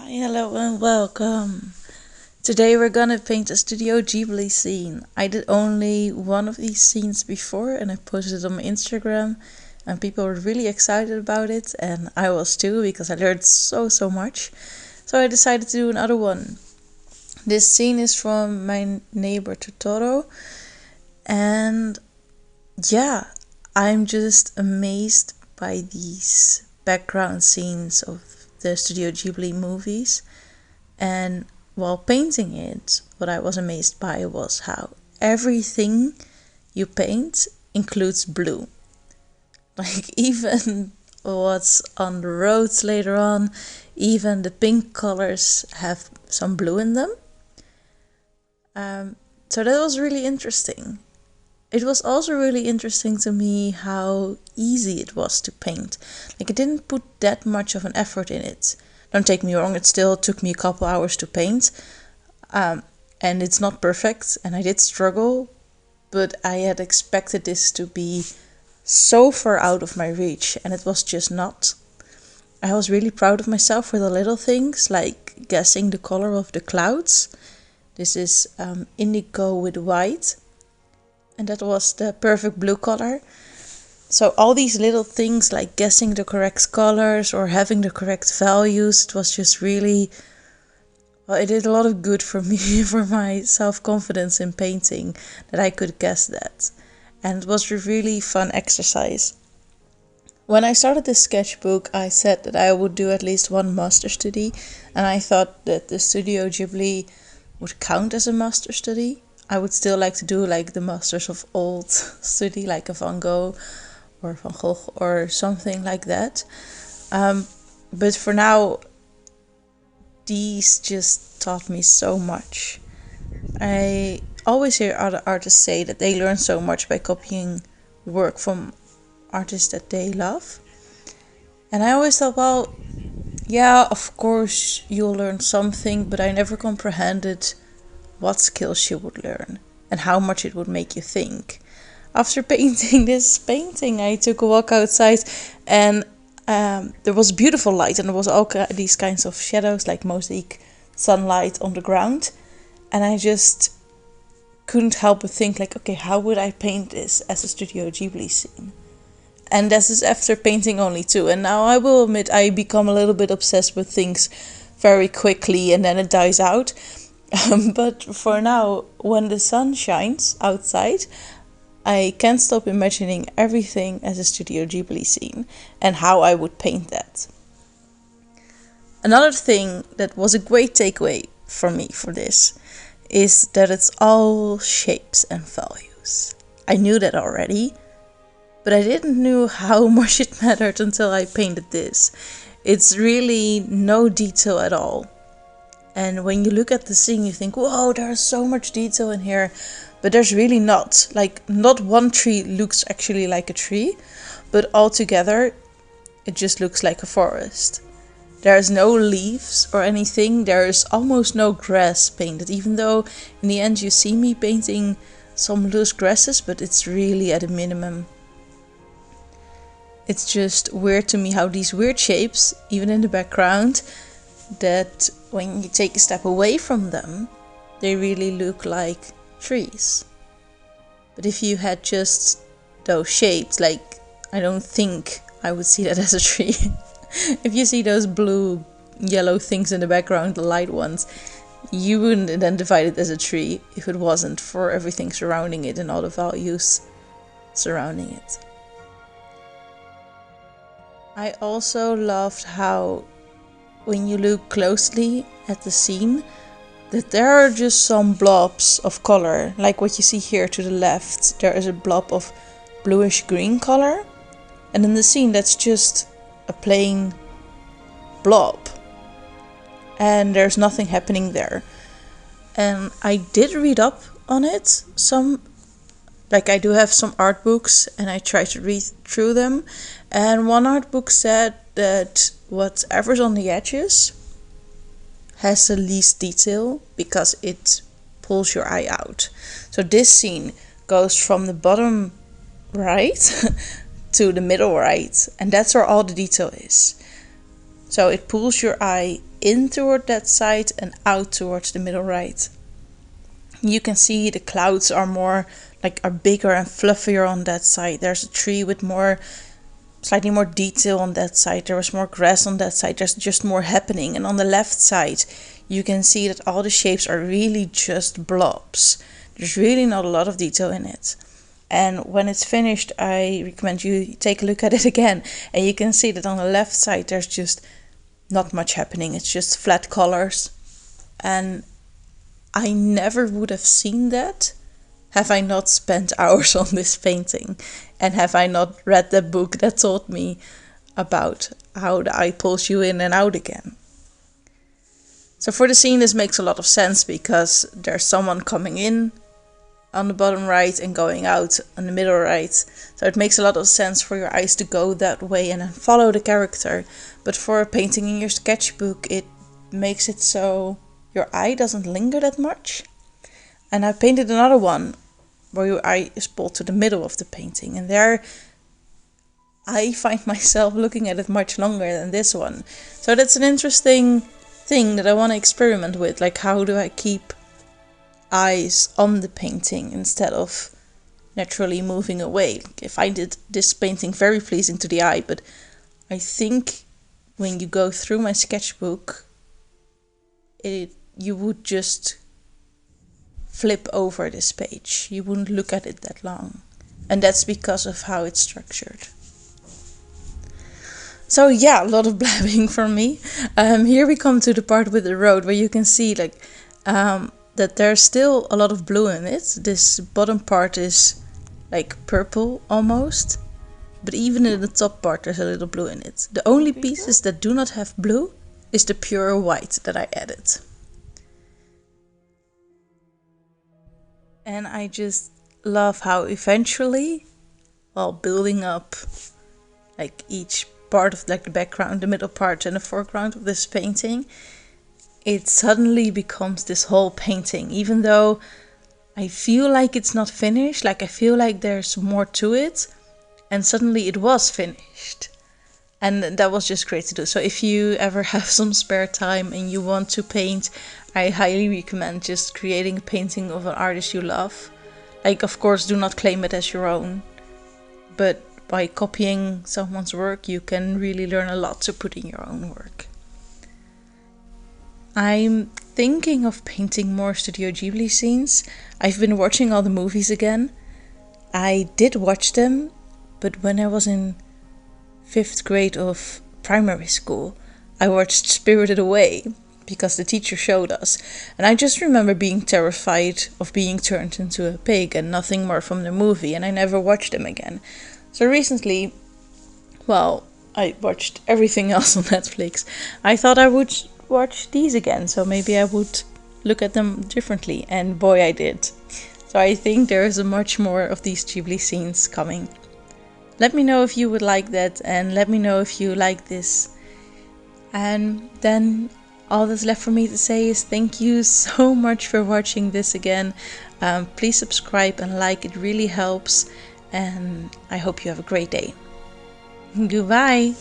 Hi, hello, and welcome. Today we're gonna paint a Studio Ghibli scene. I did only one of these scenes before and I posted it on my Instagram, and people were really excited about it, and I was too because I learned so much. So I decided to do another one. This scene is from My Neighbor Totoro, and yeah, I'm just amazed by these background scenes of the Studio Ghibli movies. And while painting it, what I was amazed by was how everything you paint includes blue. Like, even what's on the roads later on, even the pink colors have some blue in them. So that was really interesting. It was also really interesting to me how easy it was to paint. Like, I didn't put that much of an effort in it. Don't take me wrong, it still took me a couple hours to paint. And it's not perfect, and I did struggle, but I had expected this to be so far out of my reach, and it was just not. I was really proud of myself for the little things, like guessing the color of the clouds. This is indigo with white, and that was the perfect blue color. So all these little things like guessing the correct colors or having the correct values, it was just really, well, it did a lot of good for me, for my self-confidence in painting, that I could guess that. And it was a really fun exercise. When I started this sketchbook, I said that I would do at least one master study, and I thought that the Studio Ghibli would count as a master study. I would still like to do like the masters of old study, like a Van Gogh or Van Gogh or something like that. But for now, these just taught me so much. I always hear other artists say that they learn so much by copying work from artists that they love. And I always thought, well, yeah, of course you'll learn something, but I never comprehended what skills you would learn and how much it would make you think. After painting this painting, I took a walk outside, and there was beautiful light, and there was all these kinds of shadows, like mosaic sunlight on the ground, and I just couldn't help but think, like, okay, how would I paint this as a Studio Ghibli scene? And this is after painting only two, and now I will admit I become a little bit obsessed with things very quickly and then it dies out. But for now, when the sun shines outside, I can't stop imagining everything as a Studio Ghibli scene and how I would paint that. Another thing that was a great takeaway for me for this is that it's all shapes and values. I knew that already, but I didn't know how much it mattered until I painted this. It's really no detail at all. And when you look at the scene, you think, whoa, there's so much detail in here. But there's really not. Like, not one tree looks actually like a tree, but altogether, it just looks like a forest. There's no leaves or anything. There's almost no grass painted, even though in the end you see me painting some loose grasses, but it's really at a minimum. It's just weird to me how these weird shapes, even in the background, that when you take a step away from them, they really look like trees. But if you had just those shapes, like, I don't think I would see that as a tree. If you see those blue, yellow things in the background, the light ones, you wouldn't identify it as a tree if it wasn't for everything surrounding it and all the values surrounding it. I also loved how, when you look closely at the scene, that there are just some blobs of color, like what you see here to the left. There is a blob of bluish green color, and in the scene that's just a plain blob, and there's nothing happening there. And I did read up on it some, like, I do have some art books and I try to read through them, and one art book said that whatever's on the edges has the least detail because it pulls your eye out. So this scene goes from the bottom right to the middle right, and that's where all the detail is. So it pulls your eye in toward that side and out towards the middle right. You can see the clouds are bigger and fluffier on that side. There's a tree with slightly more detail on that side. There was more grass on that side. There's just more happening. And on the left side, you can see that all the shapes are really just blobs. There's really not a lot of detail in it. And when it's finished, I recommend you take a look at it again. And you can see that on the left side, there's just not much happening. It's just flat colors. And I never would have seen that have I not spent hours on this painting. And have I not read the book that taught me about how the eye pulls you in and out again. So for the scene, this makes a lot of sense because there's someone coming in on the bottom right and going out on the middle right. So it makes a lot of sense for your eyes to go that way and then follow the character. But for a painting in your sketchbook, it makes it so your eye doesn't linger that much. And I painted another one where your eye is pulled to the middle of the painting. And there I find myself looking at it much longer than this one. So that's an interesting thing that I want to experiment with. Like, how do I keep eyes on the painting instead of naturally moving away? I find this painting very pleasing to the eye, but I think when you go through my sketchbook, you would just flip over this page. You wouldn't look at it that long. And that's because of how it's structured. So yeah, a lot of blabbing from me. Here we come to the part with the road where you can see that there's still a lot of blue in it. This bottom part is like purple almost. But even in the top part there's a little blue in it. The only pieces that do not have blue is the pure white that I added. And I just love how eventually, while building up like each part of like the background, the middle part and the foreground of this painting, it suddenly becomes this whole painting. Even though I feel like it's not finished, like I feel like there's more to it, and suddenly it was finished. And that was just great to do. So if you ever have some spare time and you want to paint, I highly recommend just creating a painting of an artist you love. Like, of course, do not claim it as your own, but by copying someone's work, you can really learn a lot to put in your own work. I'm thinking of painting more Studio Ghibli scenes. I've been watching all the movies again. I did watch them, but when I was in 5th grade of primary school, I watched Spirited Away because the teacher showed us. And I just remember being terrified of being turned into a pig and nothing more from the movie, and I never watched them again. So recently, well, I watched everything else on Netflix. I thought I would watch these again, so maybe I would look at them differently, and boy, I did. So I think there is much more of these Ghibli scenes coming. Let me know if you would like that, and let me know if you like this. And then all that's left for me to say is thank you so much for watching this again. Please subscribe and like, it really helps. And I hope you have a great day. Goodbye!